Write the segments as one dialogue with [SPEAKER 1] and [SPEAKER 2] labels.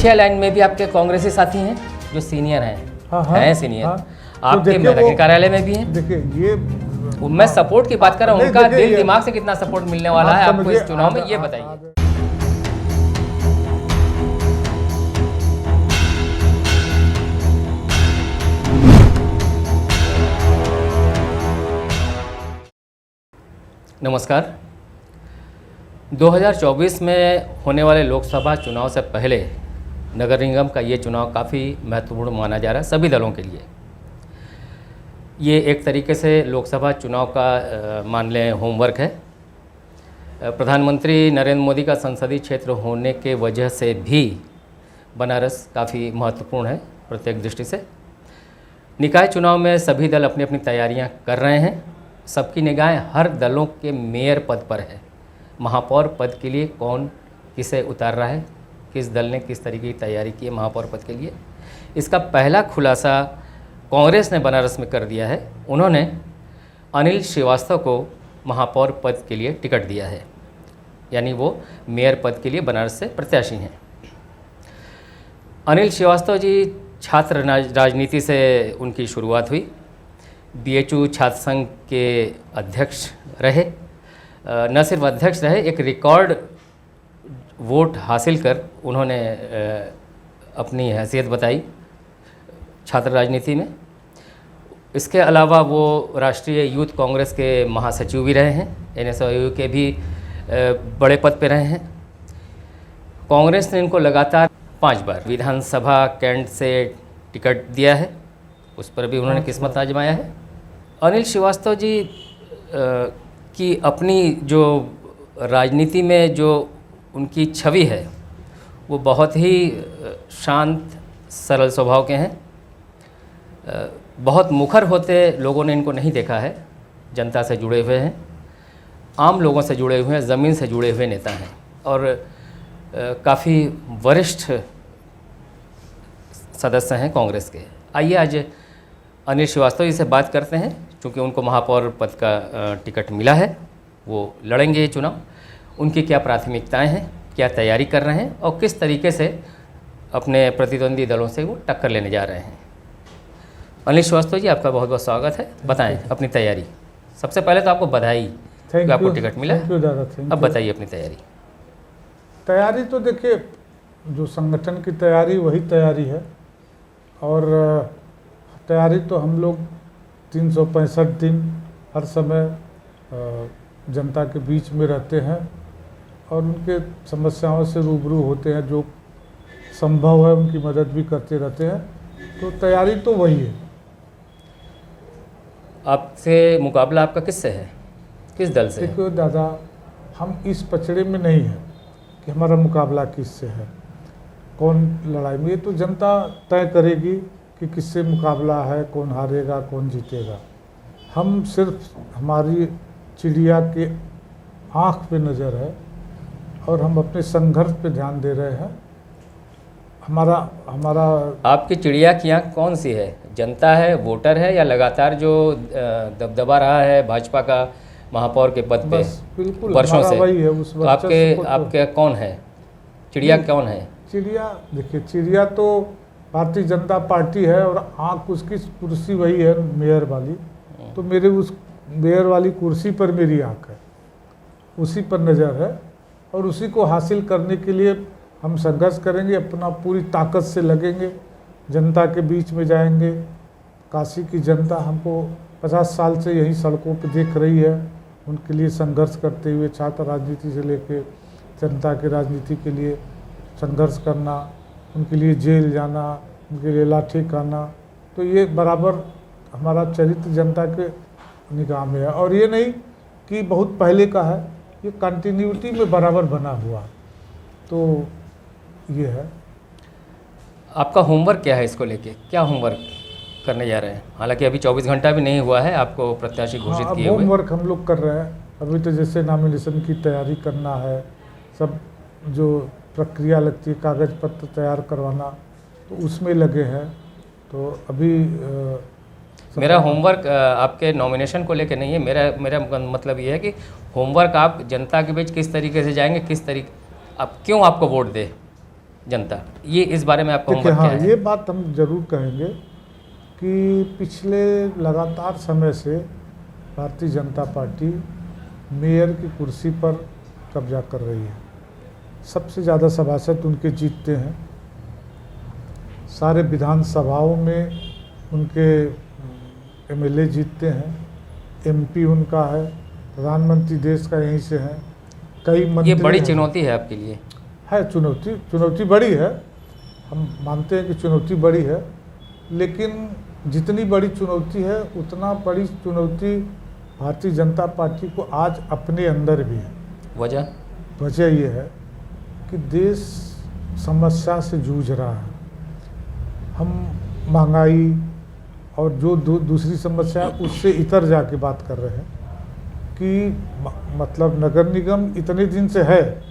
[SPEAKER 1] पीछे लाइन में भी आपके कांग्रेसी साथी हैं जो सीनियर हैं।
[SPEAKER 2] हाँ,
[SPEAKER 1] हैं सीनियर।
[SPEAKER 2] हाँ।
[SPEAKER 1] आपके
[SPEAKER 2] देखिए
[SPEAKER 1] नगर कार्यालय में भी हैं।
[SPEAKER 2] देखिए ये
[SPEAKER 1] मैं सपोर्ट की बात कर रहा हूँ,
[SPEAKER 2] नहीं,
[SPEAKER 1] उनका
[SPEAKER 2] देखिए,
[SPEAKER 1] दिल दिमाग से कितना सपोर्ट मिलने वाला है आपको इस चुनाव में, ये बताइए। नमस्कार। 2024 में होने वाले लोकसभा चुनाव से पहले नगर निगम का ये चुनाव काफ़ी महत्वपूर्ण माना जा रहा है सभी दलों के लिए। ये एक तरीके से लोकसभा चुनाव का मान लें होमवर्क है। प्रधानमंत्री नरेंद्र मोदी का संसदीय क्षेत्र होने के वजह से भी बनारस काफ़ी महत्वपूर्ण है प्रत्येक दृष्टि से। निकाय चुनाव में सभी दल अपनी अपनी तैयारियां कर रहे हैं। सबकी निगाहें हर दलों के मेयर पद पर है। महापौर पद के लिए कौन किसे उतार रहा है, किस दल ने किस तरीके की तैयारी की है महापौर पद के लिए, इसका पहला खुलासा कांग्रेस ने बनारस में कर दिया है। उन्होंने अनिल श्रीवास्तव को महापौर पद के लिए टिकट दिया है, यानी वो मेयर पद के लिए बनारस से प्रत्याशी हैं। अनिल श्रीवास्तव जी छात्र राजनीति से उनकी शुरुआत हुई। बीएचयू छात्र संघ के अध्यक्ष रहे, न सिर्फ अध्यक्ष रहे, एक रिकॉर्ड वोट हासिल कर उन्होंने अपनी हैसियत बताई छात्र राजनीति में। इसके अलावा वो राष्ट्रीय यूथ कांग्रेस के महासचिव भी रहे हैं, एनएसयू के भी बड़े पद पे रहे हैं। कांग्रेस ने इनको लगातार 5 बार विधानसभा कैंट से टिकट दिया है, उस पर भी उन्होंने किस्मत आजमाया है। अनिल श्रीवास्तव जी की अपनी जो राजनीति में जो उनकी छवि है वो बहुत ही शांत सरल स्वभाव के हैं। बहुत मुखर होते लोगों ने इनको नहीं देखा है। जनता से जुड़े हुए हैं, आम लोगों से जुड़े हुए हैं, ज़मीन से जुड़े हुए नेता हैं और काफ़ी वरिष्ठ सदस्य हैं कांग्रेस के। आइए आज अनिल श्रीवास्तव जी से बात करते हैं, क्योंकि उनको महापौर पद का टिकट मिला है, वो लड़ेंगे ये चुनाव। उनकी क्या प्राथमिकताएं हैं, क्या तैयारी कर रहे हैं और किस तरीके से अपने प्रतिद्वंदी दलों से वो टक्कर लेने जा रहे हैं। अनिल श्रीवास्तव जी, आपका बहुत बहुत स्वागत है। बताएं अपनी तैयारी। सबसे पहले तो आपको बधाई कि आपको टिकट मिला है। अब बताइए अपनी तैयारी।
[SPEAKER 2] तैयारी तो देखिए, जो संगठन की तैयारी वही तैयारी है और तैयारी तो हम लोग 365 दिन हर समय जनता के बीच में रहते हैं और उनके समस्याओं से रूबरू होते हैं, जो संभव है उनकी मदद भी करते रहते हैं। तो तैयारी तो वही है।
[SPEAKER 1] आपसे मुकाबला आपका किससे है, किस दल से?
[SPEAKER 2] देखो दादा, हम इस पचड़े में नहीं हैं कि हमारा मुकाबला किससे है, कौन लड़ाई में। ये तो जनता तय करेगी कि किससे मुकाबला है, कौन हारेगा कौन जीतेगा। हम सिर्फ हमारी चिड़िया के आँख पे नज़र है और हम अपने संघर्ष पे ध्यान दे रहे हैं। हमारा
[SPEAKER 1] आपकी चिड़िया की आँख कौन सी है? जनता है, वोटर है, या लगातार जो दबदबा रहा है भाजपा का महापौर के पद पे
[SPEAKER 2] बिल्कुल
[SPEAKER 1] वर्षों से?
[SPEAKER 2] वही है। उस
[SPEAKER 1] तो आपके कौन है चिड़िया, कौन है
[SPEAKER 2] चिड़िया? देखिए, चिड़िया तो भारतीय जनता पार्टी है और आँख उसकी कुर्सी वही है मेयर वाली। तो मेरे उस मेयर वाली कुर्सी पर मेरी आँख है, उसी पर नज़र है और उसी को हासिल करने के लिए हम संघर्ष करेंगे, अपना पूरी ताकत से लगेंगे, जनता के बीच में जाएंगे। काशी की जनता हमको 50 साल से यही सड़कों पर देख रही है, उनके लिए संघर्ष करते हुए, छात्र राजनीति से लेकर जनता की राजनीति के लिए संघर्ष करना, उनके लिए जेल जाना, उनके लिए लाठी खाना। तो ये बराबर हमारा चरित्र जनता के निगाह में है और ये नहीं कि बहुत पहले का है, ये कंटिन्यूटी में बराबर बना हुआ। तो ये है।
[SPEAKER 1] आपका होमवर्क क्या है इसको लेके? क्या होमवर्क करने जा रहे हैं? हालांकि अभी 24 घंटा भी नहीं हुआ है आपको प्रत्याशी घोषित किए हुए।
[SPEAKER 2] होमवर्क हम लोग कर रहे हैं अभी। तो जैसे नॉमिनेशन की तैयारी करना है, सब जो प्रक्रिया लगती है, कागज़ पत्र तैयार करवाना, तो उसमें लगे हैं। तो अभी
[SPEAKER 1] मेरा होमवर्क आपके नॉमिनेशन को लेके नहीं है। मेरा मतलब ये है कि होमवर्क आप जनता के बीच किस तरीके से जाएंगे, किस तरीके आप क्यों आपको वोट दे, जनता, ये इस बारे में आपका
[SPEAKER 2] देखिए,
[SPEAKER 1] होमवर्क
[SPEAKER 2] हाँ,
[SPEAKER 1] क्या है?
[SPEAKER 2] ये बात हम जरूर कहेंगे कि पिछले लगातार समय से भारतीय जनता पार्टी मेयर की कुर्सी पर कब्जा कर रही है। सबसे ज़्यादा सभासद उनके जीतते हैं, सारे विधानसभाओं में उनके एमएलए जीतते हैं, एमपी उनका है, प्रधानमंत्री देश का यहीं से है, कई मंत्री
[SPEAKER 1] ये बड़ी
[SPEAKER 2] हैं।
[SPEAKER 1] चुनौती है आपके लिए?
[SPEAKER 2] है, चुनौती बड़ी है, हम मानते हैं कि चुनौती बड़ी है, लेकिन जितनी बड़ी चुनौती है उतना बड़ी चुनौती भारतीय जनता पार्टी को आज अपने अंदर भी है। वजह ये है कि देश समस्या से जूझ रहा है। हम महंगाई और जो दूसरी समस्या है उससे इतर जाके बात कर रहे हैं कि मतलब नगर निगम इतने दिन से है,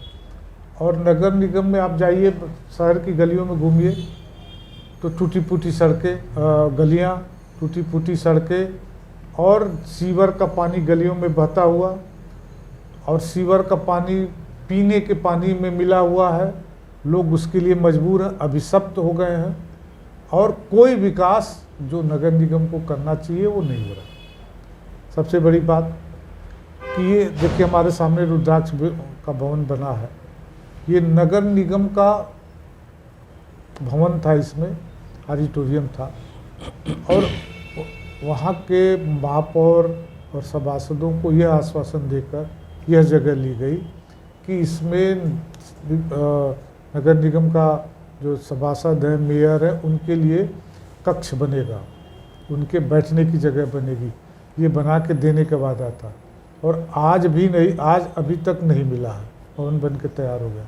[SPEAKER 2] और नगर निगम में आप जाइए, शहर की गलियों में घूमिए तो टूटी फूटी सड़कें, गलियां, टूटी फूटी सड़कें, और सीवर का पानी गलियों में बहता हुआ, और सीवर का पानी पीने के पानी में मिला हुआ है। लोग उसके लिए मजबूर हैं, अभिशप्त हो गए हैं, और कोई विकास जो नगर निगम को करना चाहिए वो नहीं हो रहा। सबसे बड़ी बात कि ये देखिए, हमारे सामने रुद्राक्ष का भवन बना है, ये नगर निगम का भवन था, इसमें ऑडिटोरियम था, और वहाँ के महापौर और सभासदों को यह आश्वासन देकर यह जगह ली गई कि इसमें नगर निगम का जो सभासद है, मेयर है, उनके लिए कक्ष बनेगा, उनके बैठने की जगह बनेगी। ये बना के देने का वादा था, और आज भी नहीं, आज अभी तक नहीं मिला है, भवन बन के तैयार हो गया।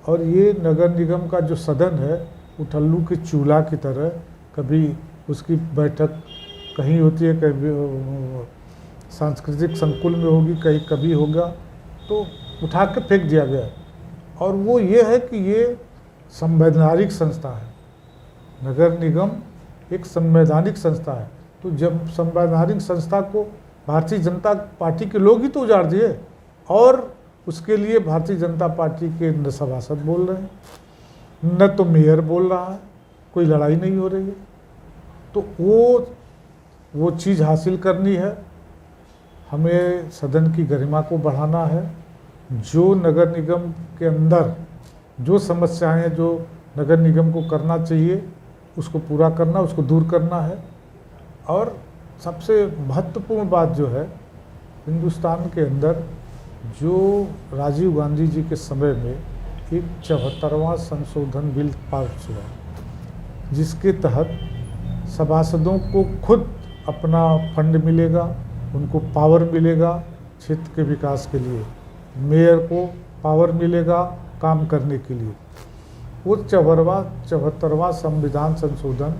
[SPEAKER 2] और ये नगर निगम का जो सदन है, उठल्लू के चूल्हा की तरह, कभी उसकी बैठक कहीं होती है, कभी सांस्कृतिक संकुल में होगी, कहीं कभी होगा, तो उठा के फेंक दिया गया। और वो ये है कि ये संवैधानिक संस्था है, नगर निगम एक संवैधानिक संस्था है। तो जब संवैधानिक संस्था को भारतीय जनता पार्टी के लोग ही तो उजाड़ दिए, और उसके लिए भारतीय जनता पार्टी के न सभासद बोल रहे हैं, न तो मेयर बोल रहा है, कोई लड़ाई नहीं हो रही है। तो वो चीज़ हासिल करनी है, हमें सदन की गरिमा को बढ़ाना है। जो नगर निगम के अंदर जो समस्याएं हैं, जो नगर निगम को करना चाहिए, उसको पूरा करना, उसको दूर करना है। और सबसे महत्वपूर्ण बात जो है, हिंदुस्तान के अंदर जो राजीव गांधी जी के समय में एक 74वां संशोधन बिल पास हुआ, जिसके तहत सभासदों को खुद अपना फंड मिलेगा, उनको पावर मिलेगा क्षेत्र के विकास के लिए, मेयर को पावर मिलेगा काम करने के लिए। वो 74वां संविधान संशोधन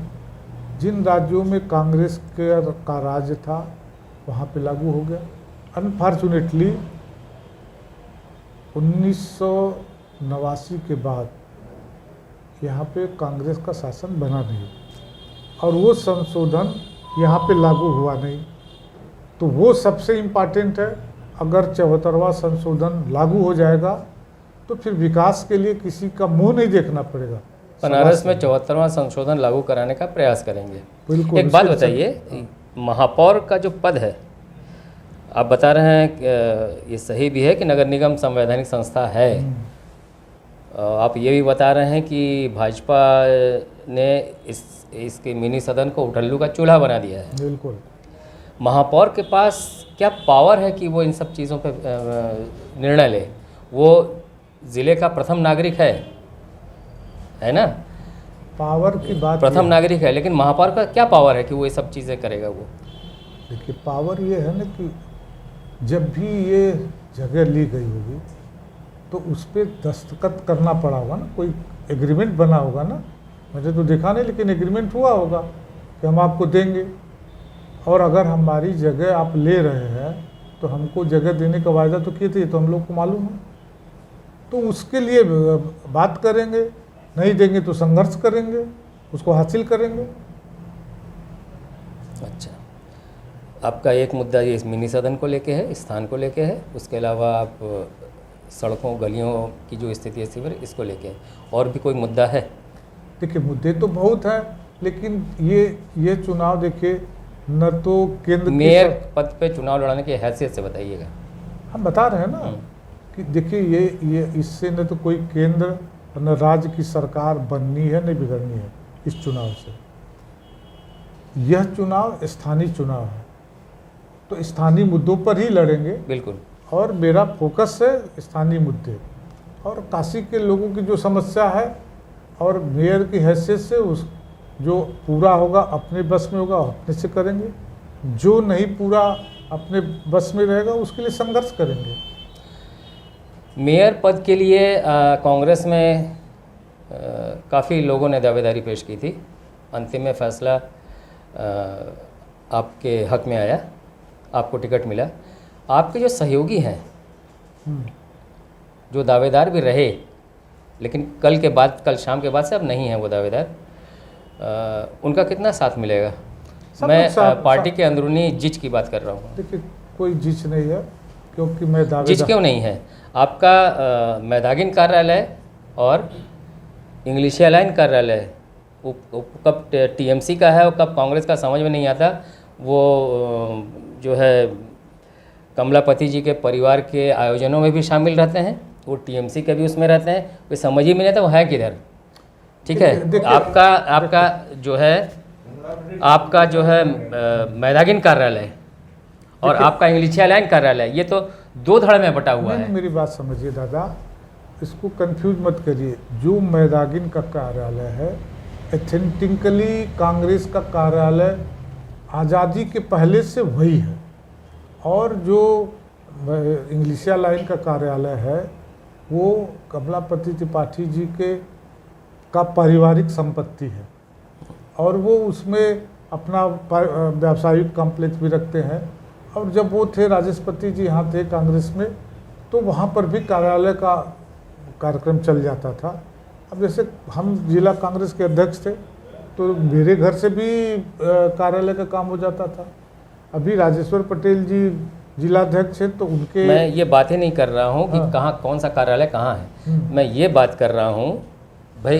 [SPEAKER 2] जिन राज्यों में कांग्रेस का राज्य था वहाँ पे लागू हो गया। अनफॉर्चुनेटली 1989 के बाद यहाँ पे कांग्रेस का शासन बना नहीं, और वो संशोधन यहाँ पे लागू हुआ नहीं। तो वो सबसे इम्पॉर्टेंट है। अगर 74वां संशोधन लागू हो जाएगा तो फिर विकास के लिए किसी का मुंह नहीं देखना पड़ेगा।
[SPEAKER 1] बनारस में 74वां संशोधन लागू कराने का प्रयास करेंगे।
[SPEAKER 2] बिल्कुल।
[SPEAKER 1] एक बात बताइए, महापौर का जो पद है, आप बता रहे हैं ये सही भी है कि नगर निगम संवैधानिक संस्था है, आप ये भी बता रहे हैं कि भाजपा ने इसके मिनी सदन को उठल्लू का चूल्हा बना दिया है।
[SPEAKER 2] बिल्कुल।
[SPEAKER 1] महापौर के पास क्या पावर है कि वो इन सब चीज़ों पे निर्णय ले? वो ज़िले का प्रथम नागरिक है ना?
[SPEAKER 2] पावर की बात,
[SPEAKER 1] प्रथम नागरिक है, लेकिन महापौर का क्या पावर है कि वो ये सब चीज़ें करेगा? वो
[SPEAKER 2] देखिए, पावर ये है ना कि जब भी ये जगह ली गई होगी तो उस पर दस्तखत करना पड़ा होगा ना, कोई एग्रीमेंट बना होगा ना। मुझे तो देखा नहीं, लेकिन एग्रीमेंट हुआ होगा कि हम आपको देंगे, और अगर हमारी जगह आप ले रहे हैं तो हमको जगह देने का वायदा तो किए थे, तो हम लोग को मालूम है। तो उसके लिए बात करेंगे, नहीं देंगे तो संघर्ष करेंगे, उसको हासिल करेंगे।
[SPEAKER 1] अच्छा, आपका एक मुद्दा ये मिनी सदन को लेके है, स्थान को लेके है, उसके अलावा आप सड़कों गलियों की जो स्थिति है सीवर, इसको लेके और भी कोई मुद्दा है?
[SPEAKER 2] देखिए मुद्दे तो बहुत हैं, लेकिन ये चुनाव देखिए न तो केंद्र की
[SPEAKER 1] मेयर पद पे चुनाव लड़ाने की हैसियत से बताइएगा।
[SPEAKER 2] हम बता रहे हैं ना कि देखिए ये इससे न तो कोई केंद्र और न राज्य की सरकार बननी है न बिगड़नी है इस चुनाव से। यह चुनाव स्थानीय चुनाव है, तो स्थानीय मुद्दों पर ही लड़ेंगे।
[SPEAKER 1] बिल्कुल।
[SPEAKER 2] और मेरा फोकस है स्थानीय मुद्दे और काशी के लोगों की जो समस्या है, और मेयर की हैसियत से उस जो पूरा होगा अपने बस में होगा अपने से करेंगे, जो नहीं पूरा अपने बस में रहेगा उसके लिए संघर्ष करेंगे।
[SPEAKER 1] मेयर पद के लिए कांग्रेस में काफ़ी लोगों ने दावेदारी पेश की थी। अंतिम में फैसला आपके हक में आया, आपको टिकट मिला। आपके जो सहयोगी हैं, जो दावेदार भी रहे, लेकिन कल शाम के बाद से अब नहीं है वो दावेदार, उनका कितना साथ मिलेगा? मैं पार्टी के अंदरूनी जिच की बात कर रहा हूँ।
[SPEAKER 2] देखिए कोई जिच नहीं है, क्योंकि मैं दावेदार।
[SPEAKER 1] जिच क्यों नहीं है? आपका मैदागिन कार्यालय और इंग्लिशिया लाइन कार्यालय कब टीएमसी का है और कब कांग्रेस का समझ में नहीं आता। वो जो है कमलापति जी के परिवार के आयोजनों में भी शामिल रहते हैं, वो टीएमसी के भी उसमें रहते हैं, कोई समझ ही में नहीं आता वो है किधर। ठीक है, आपका जो है मैदागिन कार्यालय और आपका इंग्लिशिया लाइन कार्यालय, ये तो दो धड़ में बटा हुआ है।
[SPEAKER 2] मेरी बात समझिए दादा, इसको कंफ्यूज मत करिए। जो मैदागिन का कार्यालय है एथेंटिकली कांग्रेस का कार्यालय आज़ादी के पहले से वही है, और जो इंग्लिशिया लाइन का कार्यालय है वो कमलापति त्रिपाठी जी का पारिवारिक संपत्ति है, और वो उसमें अपना व्यावसायिक कॉम्प्लेक्स भी रखते हैं। और जब वो थे राजेशपति जी यहाँ थे कांग्रेस में, तो वहाँ पर भी कार्यालय का कार्यक्रम चल जाता था। अब जैसे हम जिला कांग्रेस के अध्यक्ष थे, तो मेरे घर से भी कार्यालय का काम हो जाता था। अभी राजेश्वर पटेल जी जिलाध्यक्ष हैं, तो उनके
[SPEAKER 1] मैं ये बात ही नहीं कर रहा हूँ कि कहाँ कौन सा कार्यालय कहाँ है। मैं ये बात कर रहा हूँ भाई,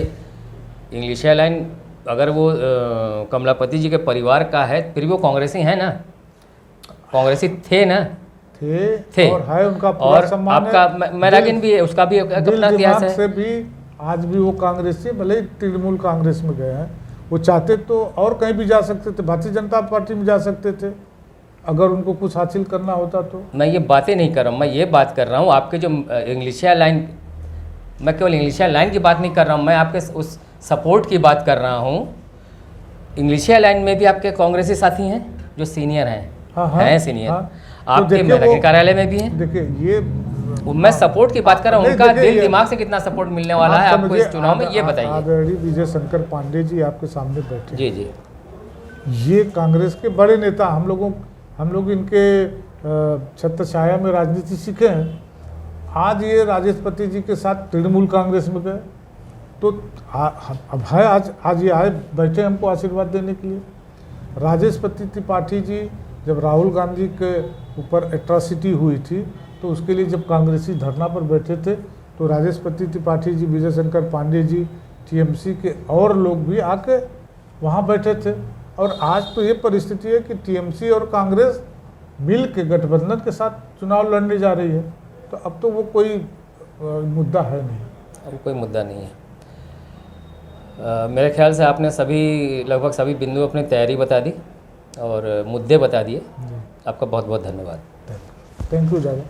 [SPEAKER 1] इंग्लिशिया लाइन अगर वो कमलापति जी के परिवार का है, फिर भी वो कांग्रेसी हैं ना, कांग्रेसी थे ना, थे
[SPEAKER 2] और है उनका पूरा
[SPEAKER 1] और
[SPEAKER 2] सम्मान है।
[SPEAKER 1] आपका मैदागिन भी है, उसका भी अपना इतिहास है।
[SPEAKER 2] से भी आज भी वो कांग्रेसी, भले ही तृणमूल कांग्रेस में गए हैं, वो चाहते तो और कहीं भी जा सकते थे, भारतीय जनता पार्टी में जा सकते थे अगर उनको कुछ हासिल करना होता तो।
[SPEAKER 1] मैं ये बातें नहीं कर रहा हूँ, मैं ये बात कर रहा हूँ आपके जो इंग्लिशिया लाइन, मैं केवल इंग्लिशिया लाइन की बात नहीं कर रहा हूँ, मैं आपके उस सपोर्ट की बात कर रहा हूँ। इंग्लिशिया लाइन में भी आपके कांग्रेसी साथी हैं जो सीनियर हैं। हैं सीनियर। आपके मैदागिन कार्यालय में भी हैं।
[SPEAKER 2] देखिए ये
[SPEAKER 1] मैं सपोर्ट की बात कर रहा हूँ, उनका दिल दिमाग से कितना सपोर्ट मिलने वाला है आपको इस चुनाव में, ये बताइए।
[SPEAKER 2] आदरणीय विजय शंकर पांडे जी आपके सामने बैठे।
[SPEAKER 1] जी जी,
[SPEAKER 2] ये कांग्रेस के बड़े नेता, हम लोग इनके छत्र छाया में राजनीति सीखे हैं। आज ये राजेशपति जी के साथ तृणमूल कांग्रेस में गए, तो अब है आज ये आए बैठे हमको आशीर्वाद देने के लिए। राजेशपति त्रिपाठी जी जब राहुल गांधी के ऊपर एट्रॉसिटी हुई थी, तो उसके लिए जब कांग्रेसी धरना पर बैठे थे, तो राजेशपति त्रिपाठी जी, विजय शंकर पांडे जी, टीएमसी के और लोग भी आके वहाँ बैठे थे। और आज तो ये परिस्थिति है कि टीएमसी और कांग्रेस मिल के गठबंधन के साथ चुनाव लड़ने जा रही है, तो अब तो वो कोई मुद्दा है नहीं।
[SPEAKER 1] अब कोई मुद्दा नहीं है। मेरे ख्याल से आपने लगभग सभी बिंदु अपनी तैयारी बता दी और मुद्दे बता दिए। आपका बहुत बहुत धन्यवाद।
[SPEAKER 2] थैंक यू दादा।